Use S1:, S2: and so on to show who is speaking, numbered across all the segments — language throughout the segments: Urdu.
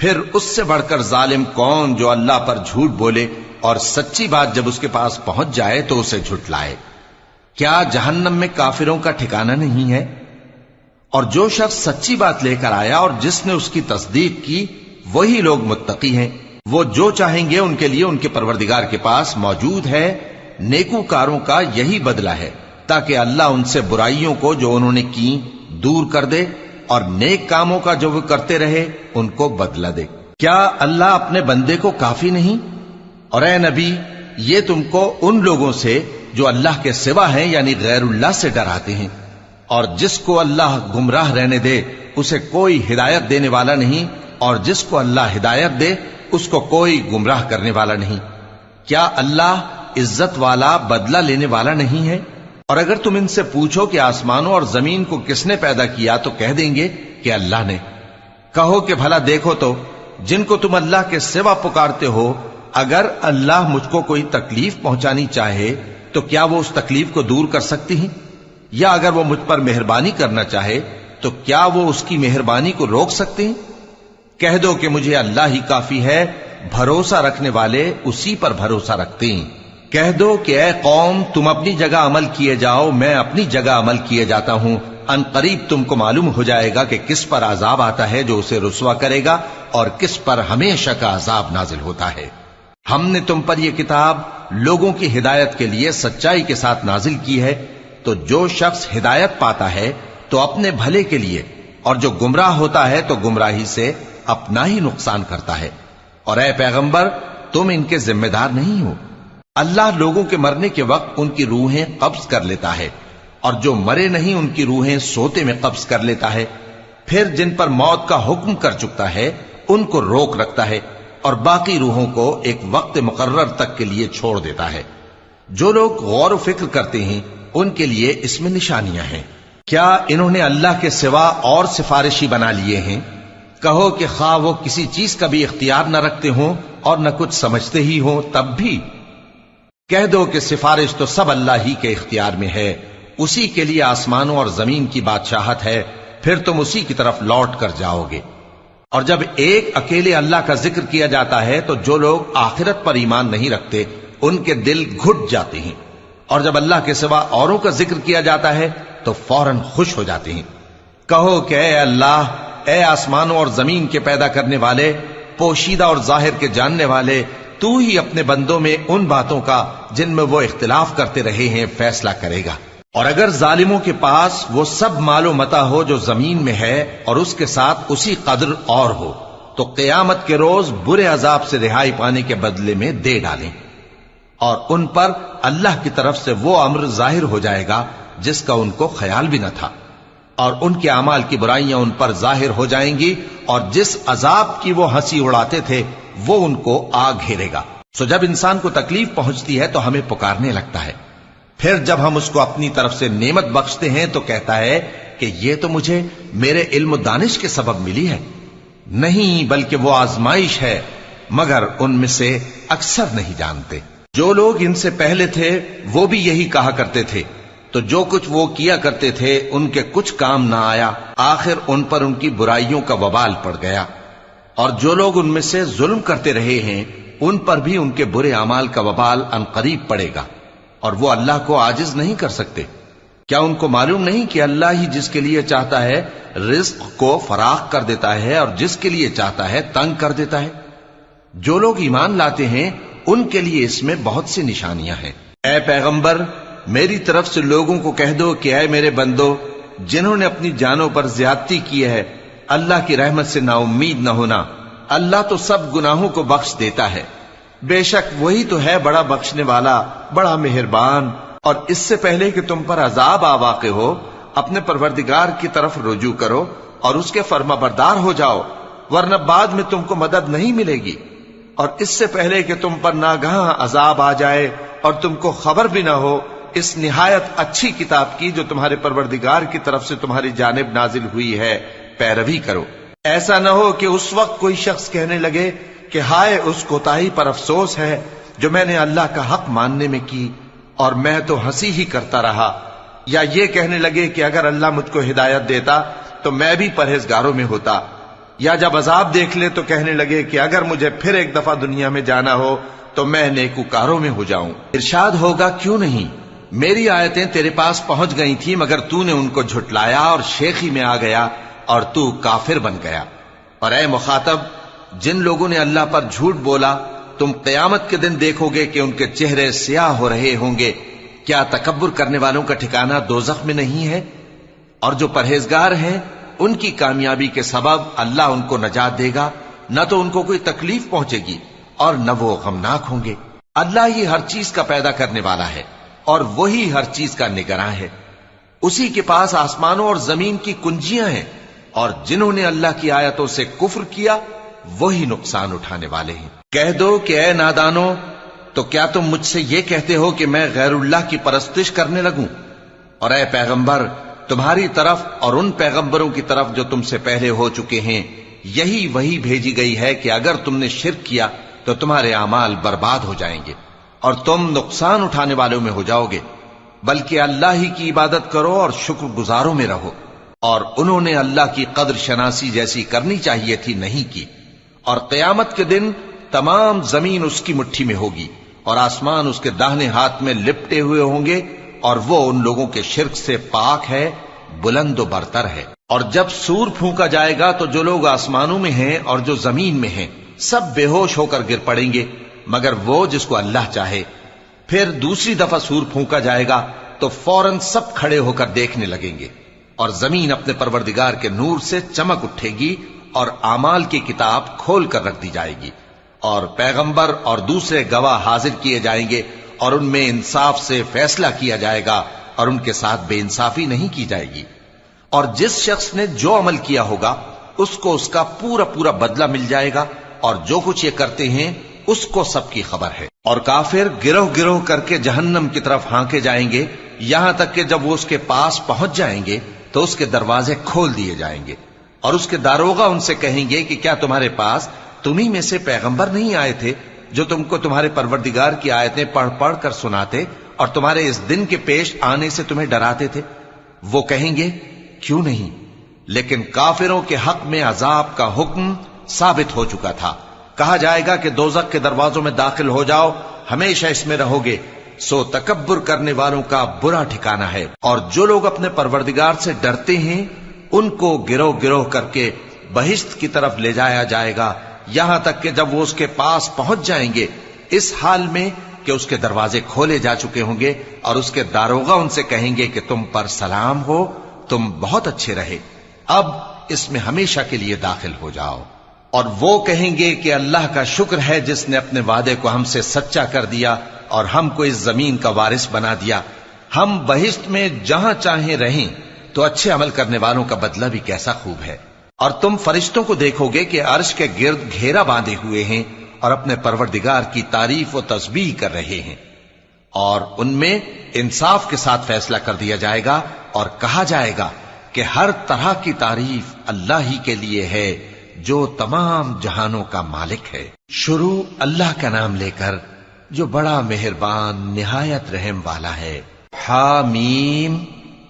S1: پھر اس سے بڑھ کر ظالم کون جو اللہ پر جھوٹ بولے اور سچی بات جب اس کے پاس پہنچ جائے تو اسے جھٹلائے؟ کیا جہنم میں کافروں کا ٹھکانہ نہیں ہے؟ اور جو شخص سچی بات لے کر آیا اور جس نے اس کی تصدیق کی وہی لوگ متقی ہیں۔ وہ جو چاہیں گے ان کے لیے ان کے پروردگار کے پاس موجود ہے، نیکوکاروں کا یہی بدلہ ہے، تاکہ اللہ ان سے برائیوں کو جو انہوں نے کی دور کر دے اور نیک کاموں کا جو وہ کرتے رہے ان کو بدلہ دے۔ کیا اللہ اپنے بندے کو کافی نہیں؟ اور اے نبی، یہ تم کو ان لوگوں سے جو اللہ کے سوا ہیں یعنی غیر اللہ سے ڈراتے ہیں، اور جس کو اللہ گمراہ رہنے دے اسے کوئی ہدایت دینے والا نہیں، اور جس کو اللہ ہدایت دے اس کو کوئی گمراہ کرنے والا نہیں۔ کیا اللہ عزت والا بدلہ لینے والا نہیں ہے؟ اور اگر تم ان سے پوچھو کہ آسمانوں اور زمین کو کس نے پیدا کیا تو کہہ دیں گے کہ اللہ نے۔ کہو کہ بھلا دیکھو تو جن کو تم اللہ کے سوا پکارتے ہو، اگر اللہ مجھ کو کوئی تکلیف پہنچانی چاہے تو کیا وہ اس تکلیف کو دور کر سکتی ہیں؟ یا اگر وہ مجھ پر مہربانی کرنا چاہے تو کیا وہ اس کی مہربانی کو روک سکتے ہیں؟ کہہ دو کہ مجھے اللہ ہی کافی ہے، بھروسہ رکھنے والے اسی پر بھروسہ رکھتے ہیں۔ کہہ دو کہ اے قوم تم اپنی جگہ عمل کیے جاؤ، میں اپنی جگہ عمل کیے جاتا ہوں، ان قریب تم کو معلوم ہو جائے گا کہ کس پر عذاب آتا ہے جو اسے رسوا کرے گا اور کس پر ہمیشہ کا عذاب نازل ہوتا ہے۔ ہم نے تم پر یہ کتاب لوگوں کی ہدایت کے لیے سچائی کے ساتھ نازل کی ہے، تو جو شخص ہدایت پاتا ہے تو اپنے بھلے کے لیے، اور جو گمراہ ہوتا ہے تو گمراہی سے اپنا ہی نقصان کرتا ہے۔ اور اے پیغمبر تم ان کے ذمہ دار نہیں ہو۔ اللہ لوگوں کے مرنے کے وقت ان کی روحیں قبض کر لیتا ہے، اور جو مرے نہیں ان کی روحیں سوتے میں قبض کر لیتا ہے، پھر جن پر موت کا حکم کر چکتا ہے ان کو روک رکھتا ہے، اور باقی روحوں کو ایک وقت مقرر تک کے لیے چھوڑ دیتا ہے۔ جو لوگ غور و فکر کرتے ہیں ان کے لیے اس میں نشانیاں ہیں۔ کیا انہوں نے اللہ کے سوا اور سفارشی بنا لیے ہیں؟ کہو کہ خواہ وہ کسی چیز کا بھی اختیار نہ رکھتے ہوں اور نہ کچھ سمجھتے ہی ہوں تب بھی کہہ دو کہ سفارش تو سب اللہ ہی کے اختیار میں ہے، اسی کے لیے آسمانوں اور زمین کی بادشاہت ہے، پھر تم اسی کی طرف لوٹ کر جاؤ گے۔ اور جب ایک اکیلے اللہ کا ذکر کیا جاتا ہے تو جو لوگ آخرت پر ایمان نہیں رکھتے ان کے دل گھٹ جاتے ہیں، اور جب اللہ کے سوا اوروں کا ذکر کیا جاتا ہے تو فوراً خوش ہو جاتے ہیں۔ کہو کہ اے اللہ، اے آسمانوں اور زمین کے پیدا کرنے والے، پوشیدہ اور ظاہر کے جاننے والے، تو ہی اپنے بندوں میں ان باتوں کا جن میں وہ اختلاف کرتے رہے ہیں فیصلہ کرے گا۔ اور اگر ظالموں کے پاس وہ سب مال و متاع ہو جو زمین میں ہے اور اس کے ساتھ اسی قدر اور ہو تو قیامت کے روز برے عذاب سے رہائی پانے کے بدلے میں دے ڈالیں، اور ان پر اللہ کی طرف سے وہ امر ظاہر ہو جائے گا جس کا ان کو خیال بھی نہ تھا، اور ان کے اعمال کی برائیاں ان پر ظاہر ہو جائیں گی، اور جس عذاب کی وہ ہنسی اڑاتے تھے وہ ان کو آ گھیرے گا۔ سو جب انسان کو تکلیف پہنچتی ہے تو ہمیں پکارنے لگتا ہے، پھر جب ہم اس کو اپنی طرف سے نعمت بخشتے ہیں تو کہتا ہے کہ یہ تو مجھے میرے علم و دانش کے سبب ملی ہے۔ نہیں، بلکہ وہ آزمائش ہے، مگر ان میں سے اکثر نہیں جانتے۔ جو لوگ ان سے پہلے تھے وہ بھی یہی کہا کرتے تھے، تو جو کچھ وہ کیا کرتے تھے ان کے کچھ کام نہ آیا، آخر ان پر ان کی برائیوں کا وبال پڑ گیا۔ اور جو لوگ ان میں سے ظلم کرتے رہے ہیں ان پر بھی ان کے برے اعمال کا وبال عنقریب پڑے گا، اور وہ اللہ کو عاجز نہیں کر سکتے۔ کیا ان کو معلوم نہیں کہ اللہ ہی جس کے لیے چاہتا ہے رزق کو فراخ کر دیتا ہے اور جس کے لیے چاہتا ہے تنگ کر دیتا ہے؟ جو لوگ ایمان لاتے ہیں ان کے لیے اس میں بہت سی نشانیاں ہیں۔ اے پیغمبر، میری طرف سے لوگوں کو کہہ دو کہ اے میرے بندو، جنہوں نے اپنی جانوں پر زیادتی کی ہے، اللہ کی رحمت سے نا امید نہ ہونا۔ اللہ تو سب گناہوں کو بخش دیتا ہے، بے شک وہی تو ہے بڑا بخشنے والا، بڑا مہربان۔ اور اس سے پہلے کہ تم پر عذاب آ واقع ہو، اپنے پروردگار کی طرف رجوع کرو اور اس کے فرما بردار ہو جاؤ، ورنہ بعد میں تم کو مدد نہیں ملے گی۔ اور اس سے پہلے کہ تم پر ناگہاں عذاب آ جائے اور تم کو خبر بھی نہ ہو، اس نہایت اچھی کتاب کی جو تمہارے پروردگار کی طرف سے تمہاری جانب نازل ہوئی ہے پیروی کرو۔ ایسا نہ ہو کہ اس وقت کوئی شخص کہنے لگے کہ ہائے اس کوتاہی پر افسوس ہے جو میں نے اللہ کا حق ماننے میں کی، اور میں تو ہنسی ہی کرتا رہا، یا یہ کہنے لگے کہ اگر اللہ مجھ کو ہدایت دیتا تو میں بھی پرہیزگاروں میں ہوتا، یا جب عذاب دیکھ لے تو کہنے لگے کہ اگر مجھے پھر ایک دفعہ دنیا میں جانا ہو تو میں نیکوکاروں میں ہو جاؤں۔ ارشاد ہوگا کیوں نہیں، میری آیتیں تیرے پاس پہنچ گئی تھی مگر تو نے ان کو جھٹلایا اور شیخی میں آ گیا اور تو کافر بن گیا۔ اور اے مخاطب، جن لوگوں نے اللہ پر جھوٹ بولا تم قیامت کے دن دیکھو گے کہ ان کے چہرے سیاہ ہو رہے ہوں گے۔ کیا تکبر کرنے والوں کا ٹھکانہ دوزخ میں نہیں ہے؟ اور جو پرہیزگار ہیں ان کی کامیابی کے سبب اللہ ان کو نجات دے گا، نہ تو ان کو کوئی تکلیف پہنچے گی اور نہ وہ غمناک ہوں گے۔ اللہ ہی ہر چیز کا پیدا کرنے والا ہے اور وہی ہر چیز کا نگراں ہے۔ اسی کے پاس آسمانوں اور زمین کی کنجیاں ہیں، اور جنہوں نے اللہ کی آیتوں سے کفر کیا وہی نقصان اٹھانے والے ہیں۔ کہہ دو کہ اے نادانو، تو کیا تم مجھ سے یہ کہتے ہو کہ میں غیر اللہ کی پرستش کرنے لگوں؟ اور اے پیغمبر، تمہاری طرف اور ان پیغمبروں کی طرف جو تم سے پہلے ہو چکے ہیں یہی وہی بھیجی گئی ہے کہ اگر تم نے شرک کیا تو تمہارے اعمال برباد ہو جائیں گے اور تم نقصان اٹھانے والوں میں ہو جاؤ گے، بلکہ اللہ ہی کی عبادت کرو اور شکر گزاروں میں رہو۔ اور انہوں نے اللہ کی قدر شناسی جیسی کرنی چاہیے تھی نہیں کی۔ اور قیامت کے دن تمام زمین اس کی مٹھی میں ہوگی اور آسمان اس کے داہنے ہاتھ میں لپٹے ہوئے ہوں گے، اور وہ ان لوگوں کے شرک سے پاک ہے، بلند و برتر ہے۔ اور جب سور پھونکا جائے گا تو جو لوگ آسمانوں میں ہیں اور جو زمین میں ہیں سب بے ہوش ہو کر گر پڑیں گے مگر وہ جس کو اللہ چاہے۔ پھر دوسری دفعہ سور پھونکا جائے گا تو فوراً سب کھڑے ہو کر دیکھنے لگیں گے، اور زمین اپنے پروردگار کے نور سے چمک اٹھے گی اور اعمال کی کتاب کھول کر رکھ دی جائے گی، اور پیغمبر اور دوسرے گواہ حاضر کیے جائیں گے، اور ان میں انصاف سے فیصلہ کیا جائے گا اور ان کے ساتھ بے انصافی نہیں کی جائے گی۔ اور جس شخص نے جو عمل کیا ہوگا اس کو اس کا پورا پورا بدلہ مل جائے گا، اور جو کچھ یہ کرتے ہیں اس کو سب کی خبر ہے۔ اور کافر گروہ گروہ کر کے جہنم کی طرف ہانکے جائیں گے، یہاں تک کہ جب وہ اس کے پاس پہنچ جائیں گے تو اس کے دروازے کھول دیے جائیں گے، اور اس کے داروغہ ان سے کہیں گے کہ کیا تمہارے پاس تمہیں میں سے پیغمبر نہیں آئے تھے جو تم کو تمہارے پروردگار کی آیتیں پڑھ پڑھ کر سناتے اور تمہارے اس دن کے پیش آنے سے تمہیں ڈراتے تھے؟ وہ کہیں گے کیوں نہیں، لیکن کافروں کے حق میں عذاب کا حکم ثابت ہو چکا تھا۔ کہا جائے گا کہ دوزخ کے دروازوں میں داخل ہو جاؤ، ہمیشہ اس میں رہو گے، سو تکبر کرنے والوں کا برا ٹھکانہ ہے۔ اور جو لوگ اپنے پروردگار سے ڈرتے ہیں ان کو گروہ گروہ کر کے بہشت کی طرف لے جایا جائے گا، یہاں تک کہ جب وہ اس کے پاس پہنچ جائیں گے اس حال میں کہ اس کے دروازے کھولے جا چکے ہوں گے، اور اس کے داروغہ ان سے کہیں گے کہ تم پر سلام ہو، تم بہت اچھے رہے، اب اس میں ہمیشہ کے لیے داخل ہو جاؤ۔ اور وہ کہیں گے کہ اللہ کا شکر ہے جس نے اپنے وعدے کو ہم سے سچا کر دیا اور ہم کو اس زمین کا وارث بنا دیا، ہم بہشت میں جہاں چاہیں رہیں، تو اچھے عمل کرنے والوں کا بدلہ بھی کیسا خوب ہے۔ اور تم فرشتوں کو دیکھو گے کہ عرش کے گرد گھیرا باندھے ہوئے ہیں اور اپنے پروردگار کی تعریف و تسبیح کر رہے ہیں، اور ان میں انصاف کے ساتھ فیصلہ کر دیا جائے گا، اور کہا جائے گا کہ ہر طرح کی تعریف اللہ ہی کے لیے ہے جو تمام جہانوں کا مالک ہے۔ شروع اللہ کا نام لے کر جو بڑا مہربان نہایت رحم والا ہے۔ حامیم،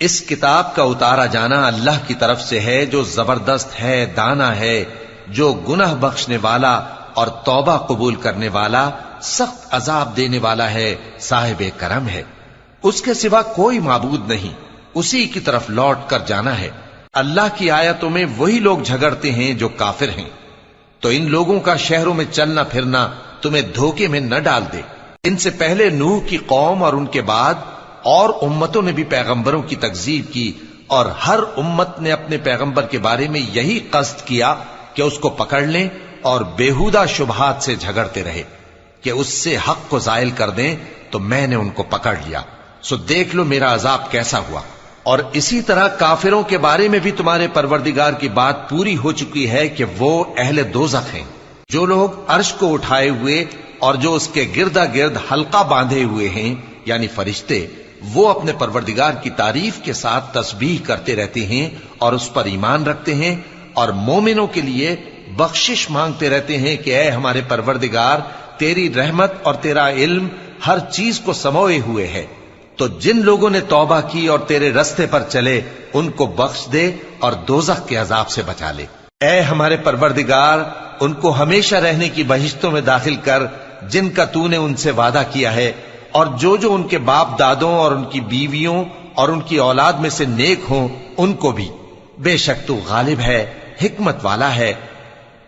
S1: اس کتاب کا اتارا جانا اللہ کی طرف سے ہے جو زبردست ہے، دانا ہے، جو گناہ بخشنے والا اور توبہ قبول کرنے والا، سخت عذاب دینے والا ہے، صاحب کرم ہے۔ اس کے سوا کوئی معبود نہیں، اسی کی طرف لوٹ کر جانا ہے۔ اللہ کی آیتوں میں وہی لوگ جھگڑتے ہیں جو کافر ہیں، تو ان لوگوں کا شہروں میں چلنا پھرنا تمہیں دھوکے میں نہ ڈال دے۔ ان سے پہلے نوح کی قوم اور ان کے بعد اور امتوں نے بھی پیغمبروں کی تکذیب کی، اور ہر امت نے اپنے پیغمبر کے بارے میں یہی قصد کیا کہ اس کو پکڑ لیں اور بیہودہ شبہات سے جھگڑتے رہے کہ اس سے حق کو زائل کر دیں، تو میں نے ان کو پکڑ لیا، سو دیکھ لو میرا عذاب کیسا ہوا۔ اور اسی طرح کافروں کے بارے میں بھی تمہارے پروردگار کی بات پوری ہو چکی ہے کہ وہ اہل دوزخ ہیں۔ جو لوگ عرش کو اٹھائے ہوئے اور جو اس کے گردا گرد حلقہ باندھے ہوئے ہیں یعنی فرشتے، وہ اپنے پروردگار کی تعریف کے ساتھ تسبیح کرتے رہتے ہیں اور اس پر ایمان رکھتے ہیں، اور مومنوں کے لیے بخشش مانگتے رہتے ہیں کہ اے ہمارے پروردگار، تیری رحمت اور تیرا علم ہر چیز کو سموئے ہوئے ہے، تو جن لوگوں نے توبہ کی اور تیرے رستے پر چلے ان کو بخش دے اور دوزخ کے عذاب سے بچا لے۔ اے ہمارے پروردگار، ان کو ہمیشہ رہنے کی بہشتوں میں داخل کر جن کا تو نے ان سے وعدہ کیا ہے، اور جو جو ان کے باپ دادوں اور ان کی بیویوں اور ان کی اولاد میں سے نیک ہوں ان کو بھی۔ بے شک تو غالب ہے، حکمت والا ہے۔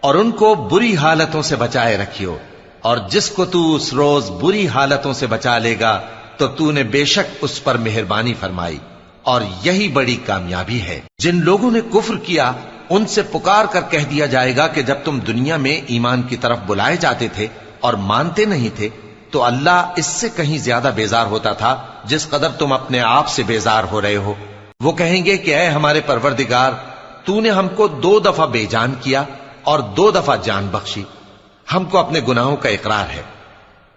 S1: اور ان کو بری حالتوں سے بچائے رکھیو، اور جس کو تو اس روز بری حالتوں سے بچا لے گا تو نے بے شک اس پر مہربانی فرمائی، اور یہی بڑی کامیابی ہے۔ جن لوگوں نے کفر کیا ان سے پکار کر کہہ دیا جائے گا کہ جب تم دنیا میں ایمان کی طرف بلائے جاتے تھے اور مانتے نہیں تھے تو اللہ اس سے کہیں زیادہ بیزار ہوتا تھا جس قدر تم اپنے آپ سے بیزار ہو رہے ہو۔ وہ کہیں گے کہ اے ہمارے پروردگار، تو نے ہم کو 2 دفعہ بے جان کیا اور 2 دفعہ جان بخشی، ہم کو اپنے گناہوں کا اقرار ہے،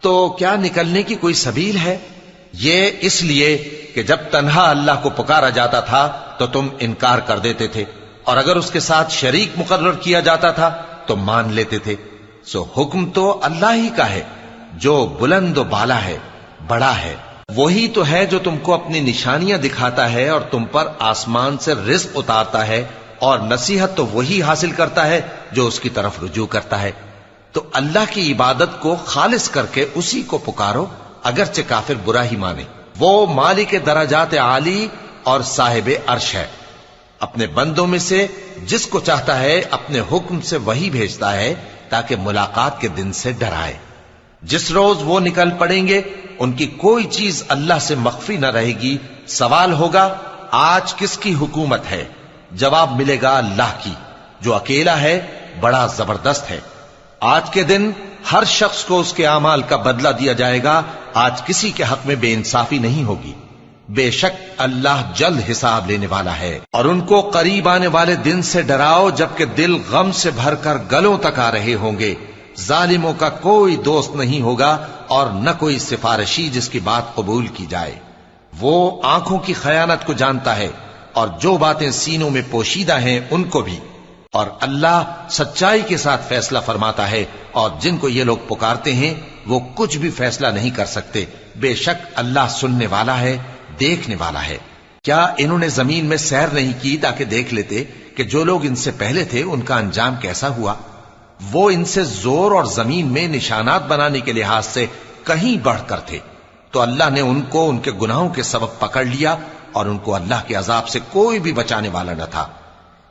S1: تو کیا نکلنے کی کوئی سبیل ہے؟ یہ اس لیے کہ جب تنہا اللہ کو پکارا جاتا تھا تو تم انکار کر دیتے تھے، اور اگر اس کے ساتھ شریک مقرر کیا جاتا تھا تو مان لیتے تھے۔ سو حکم تو اللہ ہی کا ہے جو بلند و بالا ہے، بڑا ہے۔ وہی تو ہے جو تم کو اپنی نشانیاں دکھاتا ہے اور تم پر آسمان سے رزق اتارتا ہے، اور نصیحت تو وہی حاصل کرتا ہے جو اس کی طرف رجوع کرتا ہے۔ تو اللہ کی عبادت کو خالص کر کے اسی کو پکارو، اگرچہ کافر برا ہی مانے۔ وہ مالک درجات عالی اور صاحب عرش ہے، اپنے بندوں میں سے جس کو چاہتا ہے اپنے حکم سے وہی بھیجتا ہے تاکہ ملاقات کے دن سے ڈرائے۔ جس روز وہ نکل پڑیں گے ان کی کوئی چیز اللہ سے مخفی نہ رہے گی۔ سوال ہوگا آج کس کی حکومت ہے؟ جواب ملے گا اللہ کی، جو اکیلا ہے، بڑا زبردست ہے۔ آج کے دن ہر شخص کو اس کے اعمال کا بدلہ دیا جائے گا۔ آج کسی کے حق میں بے انصافی نہیں ہوگی۔ بے شک اللہ جلد حساب لینے والا ہے۔ اور ان کو قریب آنے والے دن سے ڈراؤ جبکہ دل غم سے بھر کر گلوں تک آ رہے ہوں گے۔ ظالموں کا کوئی دوست نہیں ہوگا اور نہ کوئی سفارشی جس کی بات قبول کی جائے۔ وہ آنکھوں کی خیانت کو جانتا ہے اور جو باتیں سینوں میں پوشیدہ ہیں ان کو بھی، اور اللہ سچائی کے ساتھ فیصلہ فرماتا ہے، اور جن کو یہ لوگ پکارتے ہیں وہ کچھ بھی فیصلہ نہیں کر سکتے۔ بے شک اللہ سننے والا ہے، دیکھنے والا ہے۔ کیا انہوں نے زمین میں سیر نہیں کی تاکہ دیکھ لیتے کہ جو لوگ ان سے پہلے تھے ان کا انجام کیسا ہوا؟ وہ ان سے زور اور زمین میں نشانات بنانے کے لحاظ سے کہیں بڑھ کر تھے، تو اللہ نے ان کو ان کے گناہوں کے سبب پکڑ لیا، اور ان کو اللہ کے عذاب سے کوئی بھی بچانے والا نہ تھا۔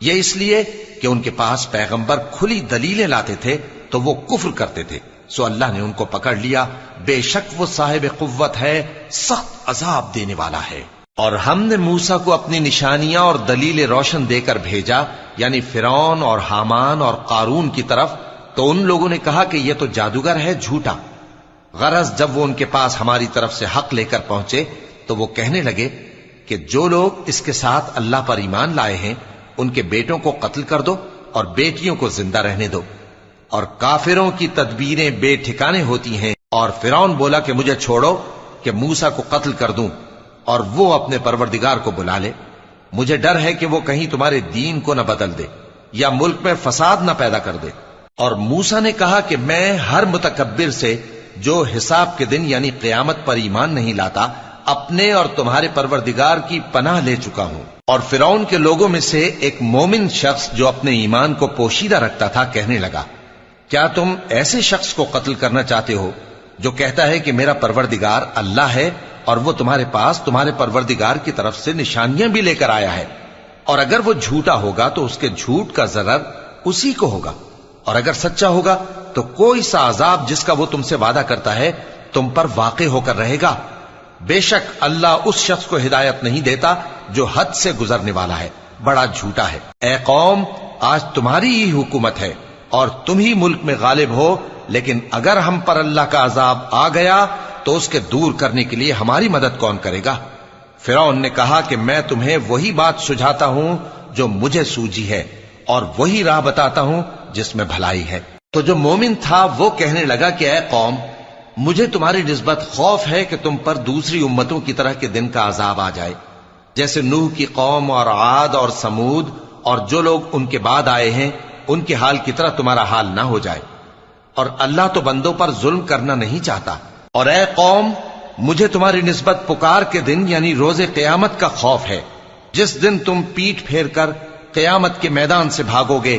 S1: یہ اس لیے کہ ان کے پاس پیغمبر کھلی دلیلیں لاتے تھے تو وہ کفر کرتے تھے، سو اللہ نے ان کو پکڑ لیا۔ بے شک وہ صاحب قوت ہے، سخت عذاب دینے والا ہے۔ اور ہم نے موسیٰ کو اپنی نشانیاں اور دلیل روشن دے کر بھیجا، یعنی فرعون اور حامان اور قارون کی طرف، تو ان لوگوں نے کہا کہ یہ تو جادوگر ہے، جھوٹا۔ غرض جب وہ ان کے پاس ہماری طرف سے حق لے کر پہنچے تو وہ کہنے لگے کہ جو لوگ اس کے ساتھ اللہ پر ایمان لائے ہیں ان کے بیٹوں کو قتل کر دو اور بیٹیوں کو زندہ رہنے دو۔ اور کافروں کی تدبیریں بے ٹھکانے ہوتی ہیں۔ اور فرعون بولا کہ مجھے چھوڑو کہ موسیٰ کو قتل کر دوں اور وہ اپنے پروردگار کو بلا لے۔ مجھے ڈر ہے کہ وہ کہیں تمہارے دین کو نہ بدل دے یا ملک میں فساد نہ پیدا کر دے۔ اور موسیٰ نے کہا کہ میں ہر متکبر سے جو حساب کے دن یعنی قیامت پر ایمان نہیں لاتا اپنے اور تمہارے پروردگار کی پناہ لے چکا ہوں۔ اور فرعون کے لوگوں میں سے ایک مومن شخص جو اپنے ایمان کو پوشیدہ رکھتا تھا کہنے لگا، کیا تم ایسے شخص کو قتل کرنا چاہتے ہو جو کہتا ہے کہ میرا پروردگار اللہ ہے اور وہ تمہارے پاس تمہارے پروردگار کی طرف سے نشانیاں بھی لے کر آیا ہے؟ اور اگر وہ جھوٹا ہوگا تو اس کے جھوٹ کا ضرر اسی کو ہوگا، اور اگر سچا ہوگا تو کوئی سا عذاب جس کا وہ تم سے وعدہ کرتا ہے تم پر واقع ہو کر رہے گا۔ بے شک اللہ اس شخص کو ہدایت نہیں دیتا جو حد سے گزرنے والا ہے، بڑا جھوٹا ہے۔ اے قوم، آج تمہاری ہی حکومت ہے اور تم ہی ملک میں غالب ہو، لیکن اگر ہم پر اللہ کا عذاب آ گیا تو اس کے دور کرنے کے لیے ہماری مدد کون کرے گا؟ فرعون نے کہا کہ میں تمہیں وہی بات سجھاتا ہوں جو مجھے سوجی ہے اور وہی راہ بتاتا ہوں جس میں بھلائی ہے۔ تو جو مومن تھا وہ کہنے لگا کہ اے قوم، مجھے تمہاری نسبت خوف ہے کہ تم پر دوسری امتوں کی طرح کے دن کا عذاب آ جائے، جیسے نوح کی قوم اور عاد اور سمود اور جو لوگ ان کے بعد آئے ہیں ان کے حال کی طرح تمہارا حال نہ ہو جائے۔ اور اللہ تو بندوں پر ظلم کرنا نہیں چاہتا۔ اور اے قوم، مجھے تمہاری نسبت پکار کے دن یعنی روز قیامت کا خوف ہے، جس دن تم پیٹھ پھیر کر قیامت کے میدان سے بھاگو گے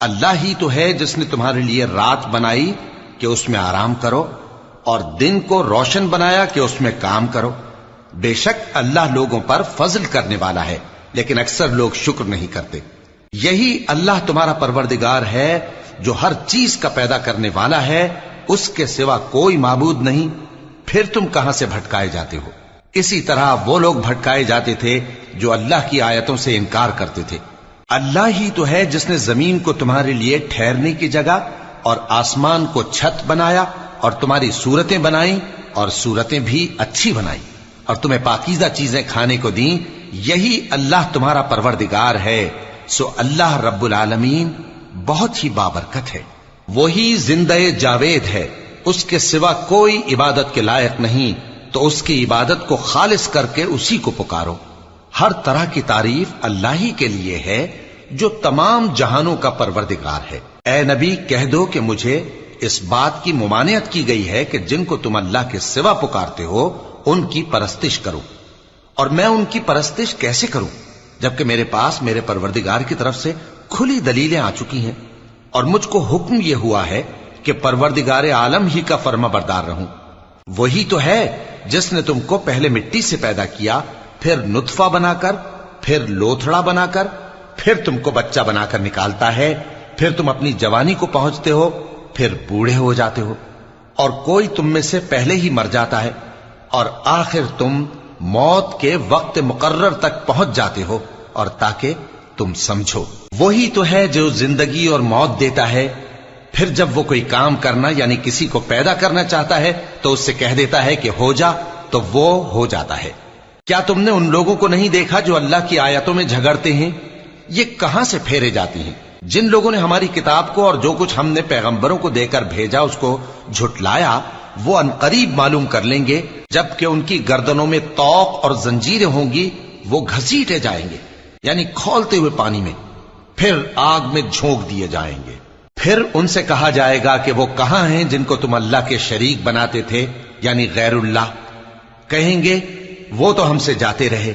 S1: اللہ ہی تو ہے جس نے تمہارے لیے رات بنائی کہ اس میں آرام کرو اور دن کو روشن بنایا کہ اس میں کام کرو. بے شک اللہ لوگوں پر فضل کرنے والا ہے لیکن اکثر لوگ شکر نہیں کرتے. یہی اللہ تمہارا پروردگار ہے جو ہر چیز کا پیدا کرنے والا ہے، اس کے سوا کوئی معبود نہیں. پھر تم کہاں سے بھٹکائے جاتے ہو؟ اسی طرح وہ لوگ بھٹکائے جاتے تھے جو اللہ کی آیتوں سے انکار کرتے تھے. اللہ ہی تو ہے جس نے زمین کو تمہارے لیے ٹھہرنے کی جگہ اور آسمان کو چھت بنایا اور تمہاری صورتیں بنائیں اور صورتیں بھی اچھی بنائی اور تمہیں پاکیزہ چیزیں کھانے کو دیں. یہی اللہ تمہارا پروردگار ہے. سو اللہ رب العالمین بہت ہی بابرکت ہے. وہی زندہ جاوید ہے، اس کے سوا کوئی عبادت کے لائق نہیں، تو اس کی عبادت کو خالص کر کے اسی کو پکارو. ہر طرح کی تعریف اللہ ہی کے لیے ہے جو تمام جہانوں کا پروردگار ہے. اے نبی کہہ دو کہ مجھے اس بات کی ممانعت کی گئی ہے کہ جن کو تم اللہ کے سوا پکارتے ہو ان کی پرستش کرو، اور میں ان کی پرستش کیسے کروں جبکہ میرے پاس میرے پروردگار کی طرف سے کھلی دلیلیں آ چکی ہیں اور مجھ کو حکم یہ ہوا ہے کہ پروردگار عالم ہی کا فرما بردار رہوں. وہی تو ہے جس نے تم کو پہلے مٹی سے پیدا کیا، پھر نطفہ بنا کر، پھر لوتھڑا بنا کر، پھر تم کو بچہ بنا کر نکالتا ہے، پھر تم اپنی جوانی کو پہنچتے ہو، پھر بوڑھے ہو جاتے ہو، اور کوئی تم میں سے پہلے ہی مر جاتا ہے، اور آخر تم موت کے وقت مقرر تک پہنچ جاتے ہو. اور تاکہ تم سمجھو وہی تو ہے جو زندگی اور موت دیتا ہے، پھر جب وہ کوئی کام کرنا یعنی کسی کو پیدا کرنا چاہتا ہے تو اس سے کہہ دیتا ہے کہ ہو جا، تو وہ ہو جاتا ہے. کیا تم نے ان لوگوں کو نہیں دیکھا جو اللہ کی آیتوں میں جھگڑتے ہیں؟ یہ کہاں سے پھیرے جاتی ہیں؟ جن لوگوں نے ہماری کتاب کو اور جو کچھ ہم نے پیغمبروں کو دے کر بھیجا اس کو جھٹلایا، وہ انقریب معلوم کر لیں گے جبکہ ان کی گردنوں میں طوق اور زنجیریں ہوں گی، وہ گھسیٹے جائیں گے یعنی کھولتے ہوئے پانی میں، پھر آگ میں جھونک دیے جائیں گے. پھر ان سے کہا جائے گا کہ وہ کہاں ہیں جن کو تم اللہ کے شریک بناتے تھے یعنی غیر اللہ؟ کہیں گے وہ تو ہم سے جاتے رہے،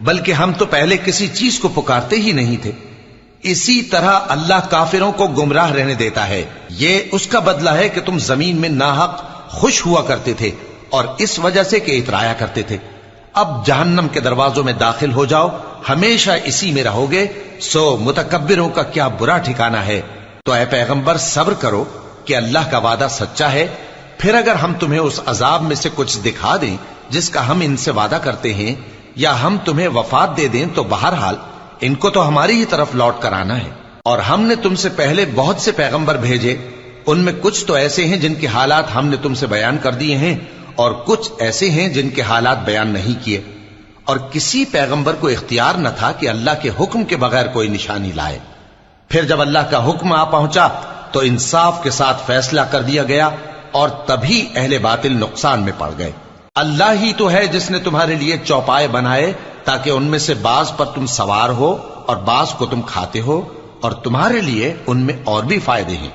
S1: بلکہ ہم تو پہلے کسی چیز کو پکارتے ہی نہیں تھے. اسی طرح اللہ کافروں کو گمراہ رہنے دیتا ہے. یہ اس کا بدلہ ہے کہ تم زمین میں ناحق خوش ہوا کرتے تھے اور اس وجہ سے کہ اترایا کرتے تھے. اب جہنم کے دروازوں میں داخل ہو جاؤ، ہمیشہ اسی میں رہو گے. سو متکبروں کا کیا برا ٹھکانہ ہے. تو اے پیغمبر صبر کرو کہ اللہ کا وعدہ سچا ہے. پھر اگر ہم تمہیں اس عذاب میں سے کچھ دکھا دیں جس کا ہم ان سے وعدہ کرتے ہیں، یا ہم تمہیں وفات دے دیں، تو بہرحال ان کو تو ہماری ہی طرف لوٹ کر آنا ہے. اور ہم نے تم سے پہلے بہت سے پیغمبر بھیجے، ان میں کچھ تو ایسے ہیں جن کے حالات ہم نے تم سے بیان کر دیے ہیں، اور کچھ ایسے ہیں جن کے حالات بیان نہیں کیے. اور کسی پیغمبر کو اختیار نہ تھا کہ اللہ کے حکم کے بغیر کوئی نشانی لائے. پھر جب اللہ کا حکم آ پہنچا تو انصاف کے ساتھ فیصلہ کر دیا گیا، اور تبھی اہل باطل نقصان میں پڑ گئے. اللہ ہی تو ہے جس نے تمہارے لیے چوپائے بنائے تاکہ ان میں سے بعض پر تم سوار ہو اور بعض کو تم کھاتے ہو، اور تمہارے لیے ان میں اور بھی فائدے ہیں.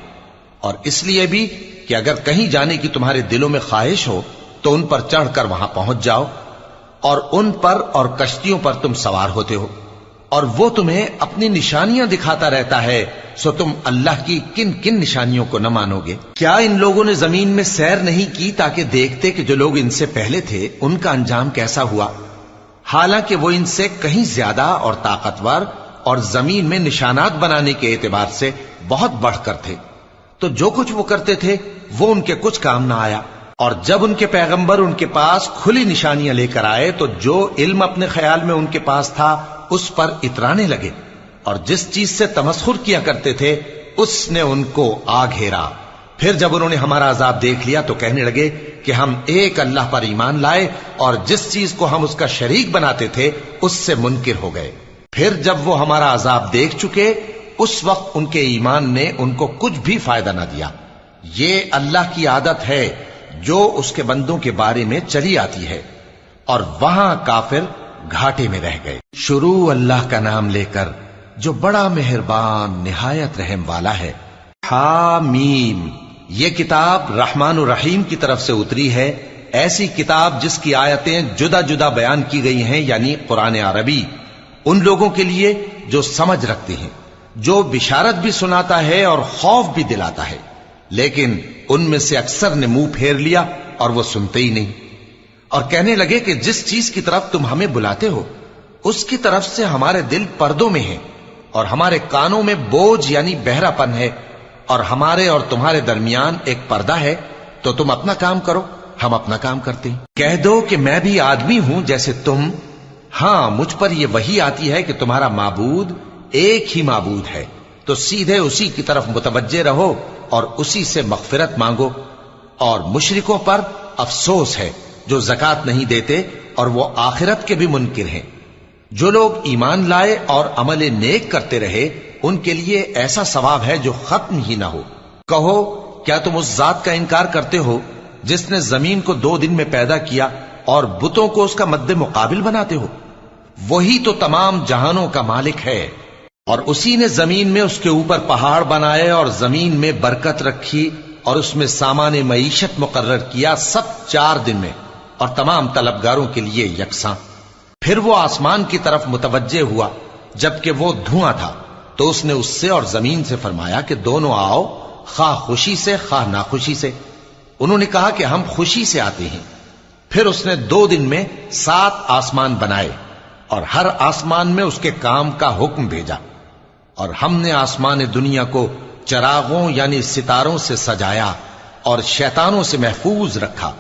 S1: اور اس لیے بھی کہ اگر کہیں جانے کی تمہارے دلوں میں خواہش ہو تو ان پر چڑھ کر وہاں پہنچ جاؤ، اور ان پر اور کشتیوں پر تم سوار ہوتے ہو، اور وہ تمہیں اپنی نشانیاں دکھاتا رہتا ہے. سو تم اللہ کی کن کن نشانیوں کو نہ مانو گے؟ کیا ان لوگوں نے زمین میں سیر نہیں کی تاکہ دیکھتے کہ جو لوگ ان سے پہلے تھے ان کا انجام کیسا ہوا، حالانکہ وہ ان سے کہیں زیادہ اور طاقتور اور زمین میں نشانات بنانے کے اعتبار سے بہت بڑھ کر تھے. تو جو کچھ وہ کرتے تھے وہ ان کے کچھ کام نہ آیا. اور جب ان کے پیغمبر ان کے پاس کھلی نشانیاں لے کر آئے تو جو علم اپنے خیال میں ان کے پاس تھا اس پر اترانے لگے، اور جس چیز سے تمسخر کیا کرتے تھے اس نے ان کو آ گھیرا. پھر جب انہوں نے ہمارا عذاب دیکھ لیا تو کہنے لگے کہ ہم ایک اللہ پر ایمان لائے، اور جس چیز کو ہم اس کا شریک بناتے تھے اس سے منکر ہو گئے. پھر جب وہ ہمارا عذاب دیکھ چکے اس وقت ان کے ایمان نے ان کو کچھ بھی فائدہ نہ دیا. یہ اللہ کی عادت ہے جو اس کے بندوں کے بارے میں چلی آتی ہے، اور وہاں کافر گھاٹے میں رہ گئے. شروع اللہ کا نام لے کر جو بڑا مہربان نہایت رحم والا ہے. حامیم، یہ کتاب رحمان الرحیم کی طرف سے اتری ہے، ایسی کتاب جس کی آیتیں جدا جدا بیان کی گئی ہیں، یعنی قرآن عربی، ان لوگوں کے لیے جو سمجھ رکھتے ہیں. جو بشارت بھی سناتا ہے اور خوف بھی دلاتا ہے، لیکن ان میں سے اکثر نے منہ پھیر لیا اور وہ سنتے ہی نہیں، اور کہنے لگے کہ جس چیز کی طرف تم ہمیں بلاتے ہو اس کی طرف سے ہمارے دل پردوں میں ہیں، اور ہمارے کانوں میں بوجھ یعنی بہرا پن ہے، اور ہمارے اور تمہارے درمیان ایک پردہ ہے، تو تم اپنا کام کرو، ہم اپنا کام کرتے ہیں۔ کہہ دو کہ میں بھی آدمی ہوں جیسے تم، ہاں مجھ پر یہ وحی آتی ہے کہ تمہارا معبود ایک ہی معبود ہے، تو سیدھے اسی کی طرف متوجہ رہو اور اسی سے مغفرت مانگو۔ اور مشرکوں پر افسوس ہے جو زکات نہیں دیتے اور وہ آخرت کے بھی منکر ہیں۔ جو لوگ ایمان لائے اور عمل نیک کرتے رہے ان کے لیے ایسا ثواب ہے جو ختم ہی نہ ہو۔ کہو کیا تم اس ذات کا انکار کرتے ہو جس نے زمین کو 2 دن میں پیدا کیا اور بتوں کو اس کا مد مقابل بناتے ہو؟ وہی تو تمام جہانوں کا مالک ہے، اور اسی نے زمین میں اس کے اوپر پہاڑ بنائے اور زمین میں برکت رکھی اور اس میں سامان معیشت مقرر کیا، سب 4 دن میں، اور تمام طلبگاروں کے لیے یکساں۔ پھر وہ آسمان کی طرف متوجہ ہوا جبکہ وہ دھواں تھا، تو اس نے اس سے اور زمین سے فرمایا کہ دونوں آؤ، خواہ خوشی سے خواہ ناخوشی سے۔ انہوں نے کہا کہ ہم خوشی سے آتے ہیں۔ پھر اس نے 2 دن میں 7 آسمان بنائے اور ہر آسمان میں اس کے کام کا حکم بھیجا، اور ہم نے آسمان دنیا کو چراغوں یعنی ستاروں سے سجایا اور شیطانوں سے محفوظ رکھا۔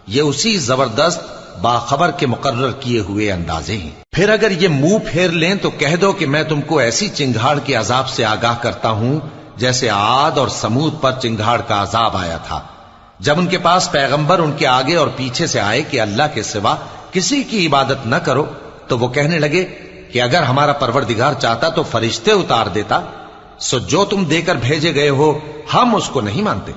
S1: یہ اسی زبردست باخبر کے مقرر کیے ہوئے اندازے ہیں۔ پھر اگر یہ منہ پھیر لیں تو کہہ دو کہ میں تم کو ایسی چنگھاڑ کے عذاب سے آگاہ کرتا ہوں جیسے عاد اور سمود پر چنگھاڑ کا عذاب آیا تھا، جب ان کے پاس پیغمبر ان کے آگے اور پیچھے سے آئے کہ اللہ کے سوا کسی کی عبادت نہ کرو، تو وہ کہنے لگے کہ اگر ہمارا پروردگار چاہتا تو فرشتے اتار دیتا، سو جو تم دے کر بھیجے گئے ہو ہم اس کو نہیں مانتے۔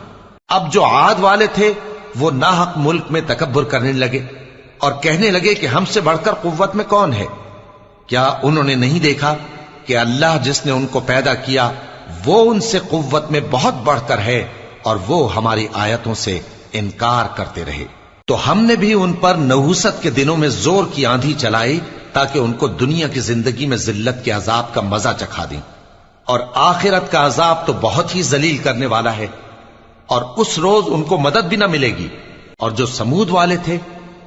S1: اب جو عاد والے تھے وہ ناحق ملک میں تکبر کرنے لگے اور کہنے لگے کہ ہم سے بڑھ کر قوت میں کون ہے؟ کیا انہوں نے نہیں دیکھا کہ اللہ جس نے ان کو پیدا کیا وہ ان سے قوت میں بہت بڑھ کر ہے، اور وہ ہماری آیتوں سے انکار کرتے رہے۔ تو ہم نے بھی ان پر نحوست کے دنوں میں زور کی آندھی چلائی تاکہ ان کو دنیا کی زندگی میں ذلت کے عذاب کا مزہ چکھا دیں، اور آخرت کا عذاب تو بہت ہی ذلیل کرنے والا ہے، اور اس روز ان کو مدد بھی نہ ملے گی۔ اور جو سمود والے تھے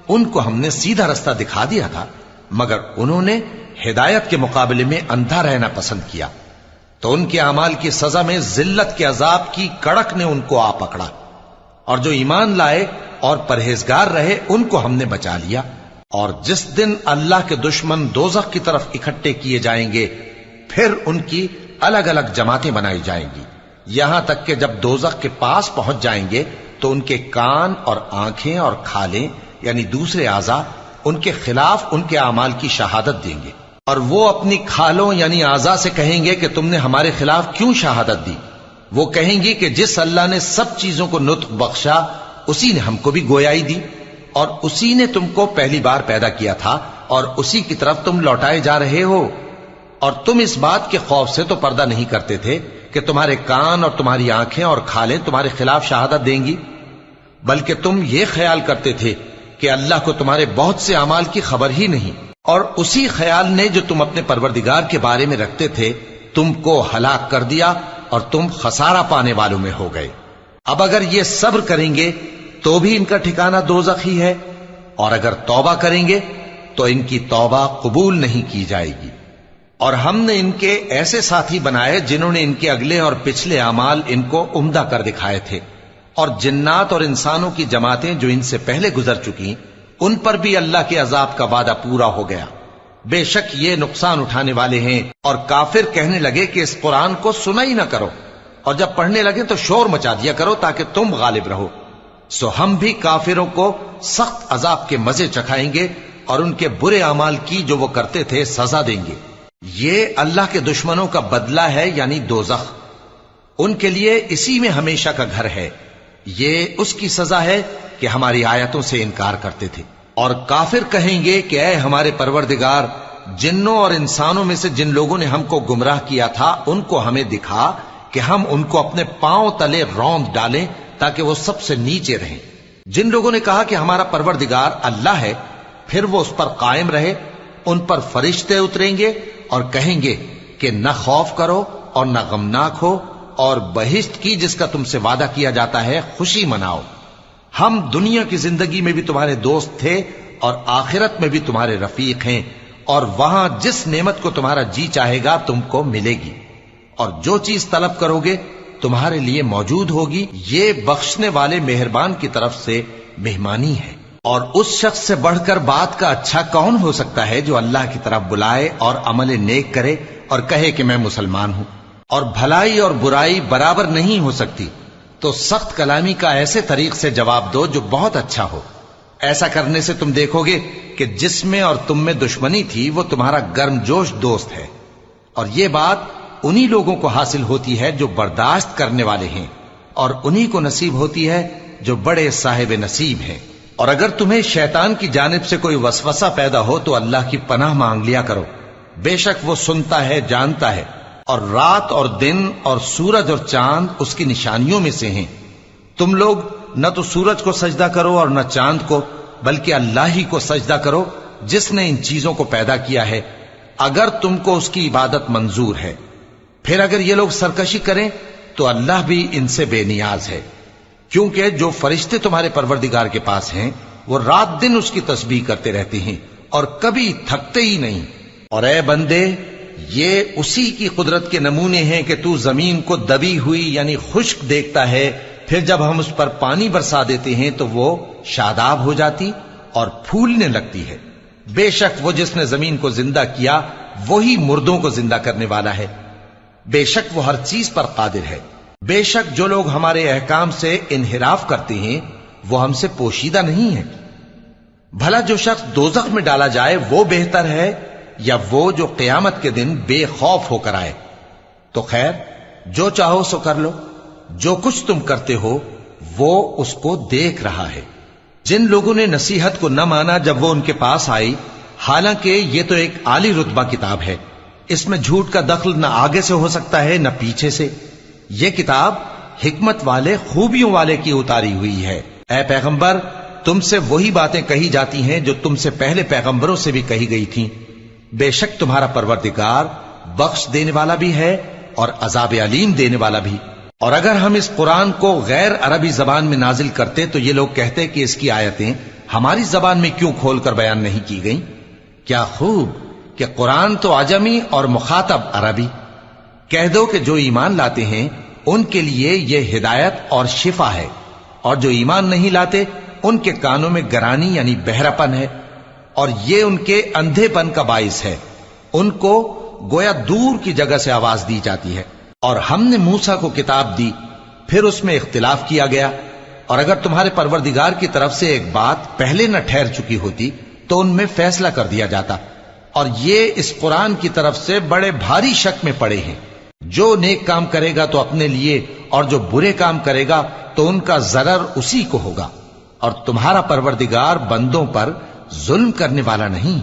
S1: ان کو ہم نے سیدھا رستہ دکھا دیا تھا، مگر انہوں نے ہدایت کے مقابلے میں اندھا رہنا پسند کیا، تو ان کے اعمال کی سزا میں ذلت کے عذاب کی کڑک نے ان کو آ پکڑا۔ اور جو ایمان لائے اور پرہیزگار رہے ان کو ہم نے بچا لیا۔ اور جس دن اللہ کے دشمن دوزخ کی طرف اکٹھے کیے جائیں گے پھر ان کی الگ الگ جماعتیں بنائی جائیں گی، یہاں تک کہ جب دوزخ کے پاس پہنچ جائیں گے تو ان کے کان اور آنکھیں اور کھالیں یعنی دوسرے اعضاء ان کے خلاف ان کے اعمال کی شہادت دیں گے، اور وہ اپنی کھالوں یعنی اعضاء سے کہیں گے کہ تم نے ہمارے خلاف کیوں شہادت دی؟ وہ کہیں گی کہ جس اللہ نے سب چیزوں کو نطق بخشا اسی نے ہم کو بھی گویائی دی، اور اسی نے تم کو پہلی بار پیدا کیا تھا اور اسی کی طرف تم لوٹائے جا رہے ہو۔ اور تم اس بات کے خوف سے تو پردہ نہیں کرتے تھے کہ تمہارے کان اور تمہاری آنکھیں اور کھالیں تمہارے خلاف شہادت دیں گی، بلکہ تم یہ خیال کرتے تھے کہ اللہ کو تمہارے بہت سے اعمال کی خبر ہی نہیں، اور اسی خیال نے جو تم اپنے پروردگار کے بارے میں رکھتے تھے تم کو ہلاک کر دیا اور تم خسارہ پانے والوں میں ہو گئے۔ اب اگر یہ صبر کریں گے تو بھی ان کا ٹھکانہ دوزخ ہی ہے، اور اگر توبہ کریں گے تو ان کی توبہ قبول نہیں کی جائے گی۔ اور ہم نے ان کے ایسے ساتھی بنائے جنہوں نے ان کے اگلے اور پچھلے اعمال ان کو عمدہ کر دکھائے تھے، اور جنات اور انسانوں کی جماعتیں جو ان سے پہلے گزر چکی ان پر بھی اللہ کے عذاب کا وعدہ پورا ہو گیا۔ بے شک یہ نقصان اٹھانے والے ہیں۔ اور کافر کہنے لگے کہ اس قرآن کو سنا ہی نہ کرو، اور جب پڑھنے لگے تو شور مچا دیا کرو تاکہ تم غالب رہو۔ سو ہم بھی کافروں کو سخت عذاب کے مزے چکھائیں گے اور ان کے برے اعمال کی جو وہ کرتے تھے سزا دیں گے۔ یہ اللہ کے دشمنوں کا بدلہ ہے یعنی دوزخ، ان کے لیے اسی میں ہمیشہ کا گھر ہے۔ یہ اس کی سزا ہے کہ ہماری آیتوں سے انکار کرتے تھے۔ اور کافر کہیں گے کہ اے ہمارے پروردگار، جنوں اور انسانوں میں سے جن لوگوں نے ہم کو گمراہ کیا تھا ان کو ہمیں دکھا کہ ہم ان کو اپنے پاؤں تلے روند ڈالیں تاکہ وہ سب سے نیچے رہیں۔ جن لوگوں نے کہا کہ ہمارا پروردگار اللہ ہے، پھر وہ اس پر قائم رہے، ان پر فرشتے اتریں گے اور کہیں گے کہ نہ خوف کرو اور نہ غمناک ہو، اور بہشت کی جس کا تم سے وعدہ کیا جاتا ہے خوشی مناؤ۔ ہم دنیا کی زندگی میں بھی تمہارے دوست تھے اور آخرت میں بھی تمہارے رفیق ہیں، اور وہاں جس نعمت کو تمہارا جی چاہے گا تم کو ملے گی، اور جو چیز طلب کرو گے تمہارے لیے موجود ہوگی۔ یہ بخشنے والے مہربان کی طرف سے مہمانی ہے۔ اور اس شخص سے بڑھ کر بات کا اچھا کون ہو سکتا ہے جو اللہ کی طرف بلائے اور عمل نیک کرے اور کہے کہ میں مسلمان ہوں۔ اور بھلائی اور برائی برابر نہیں ہو سکتی، تو سخت کلامی کا ایسے طریق سے جواب دو جو بہت اچھا ہو۔ ایسا کرنے سے تم دیکھو گے کہ جس میں اور تم میں دشمنی تھی وہ تمہارا گرم جوش دوست ہے، اور یہ بات انہی لوگوں کو حاصل ہوتی ہے جو برداشت کرنے والے ہیں، اور انہی کو نصیب ہوتی ہے جو بڑے صاحب نصیب ہیں۔ اور اگر تمہیں شیطان کی جانب سے کوئی وسوسہ پیدا ہو تو اللہ کی پناہ مانگ لیا کرو، بے شک وہ سنتا ہے، جانتا ہے۔ اور رات اور دن اور سورج اور چاند اس کی نشانیوں میں سے ہیں۔ تم لوگ نہ تو سورج کو سجدہ کرو اور نہ چاند کو، بلکہ اللہ ہی کو سجدہ کرو جس نے ان چیزوں کو پیدا کیا ہے، اگر تم کو اس کی عبادت منظور ہے۔ پھر اگر یہ لوگ سرکشی کریں تو اللہ بھی ان سے بے نیاز ہے، کیونکہ جو فرشتے تمہارے پروردگار کے پاس ہیں وہ رات دن اس کی تسبیح کرتے رہتے ہیں اور کبھی تھکتے ہی نہیں۔ اور اے بندے، یہ اسی کی قدرت کے نمونے ہیں کہ تو زمین کو دبی ہوئی یعنی خشک دیکھتا ہے، پھر جب ہم اس پر پانی برسا دیتے ہیں تو وہ شاداب ہو جاتی اور پھولنے لگتی ہے۔ بے شک وہ جس نے زمین کو زندہ کیا وہی مردوں کو زندہ کرنے والا ہے، بے شک وہ ہر چیز پر قادر ہے۔ بے شک جو لوگ ہمارے احکام سے انحراف کرتے ہیں وہ ہم سے پوشیدہ نہیں ہیں۔ بھلا جو شخص دوزخ میں ڈالا جائے وہ بہتر ہے یا وہ جو قیامت کے دن بے خوف ہو کر آئے؟ تو خیر، جو چاہو سو کر لو، جو کچھ تم کرتے ہو وہ اس کو دیکھ رہا ہے۔ جن لوگوں نے نصیحت کو نہ مانا جب وہ ان کے پاس آئی، حالانکہ یہ تو ایک عالی رتبہ کتاب ہے، اس میں جھوٹ کا دخل نہ آگے سے ہو سکتا ہے نہ پیچھے سے۔ یہ کتاب حکمت والے، خوبیوں والے کی اتاری ہوئی ہے۔ اے پیغمبر، تم سے وہی باتیں کہی جاتی ہیں جو تم سے پہلے پیغمبروں سے بھی کہی گئی تھیں۔ بے شک تمہارا پروردگار بخش دینے والا بھی ہے اور عذاب علیم دینے والا بھی۔ اور اگر ہم اس قرآن کو غیر عربی زبان میں نازل کرتے تو یہ لوگ کہتے کہ اس کی آیتیں ہماری زبان میں کیوں کھول کر بیان نہیں کی گئیں؟ کیا خوب کہ قرآن تو عجمی اور مخاطب عربی۔ کہہ دو کہ جو ایمان لاتے ہیں ان کے لیے یہ ہدایت اور شفا ہے، اور جو ایمان نہیں لاتے ان کے کانوں میں گرانی یعنی بہراپن ہے، اور یہ ان کے اندھے پن کا باعث ہے۔ ان کو گویا دور کی جگہ سے آواز دی جاتی ہے۔ اور ہم نے موسیٰ کو کتاب دی، پھر اس میں اختلاف کیا گیا، اور اگر تمہارے پروردگار کی طرف سے ایک بات پہلے نہ ٹھہر چکی ہوتی تو ان میں فیصلہ کر دیا جاتا۔ اور یہ اس قرآن کی طرف سے بڑے بھاری شک میں پڑے ہیں۔ جو نیک کام کرے گا تو اپنے لیے، اور جو برے کام کرے گا تو ان کا ضرر اسی کو ہوگا، اور تمہارا پروردگار بندوں پر ظلم کرنے والا نہیں۔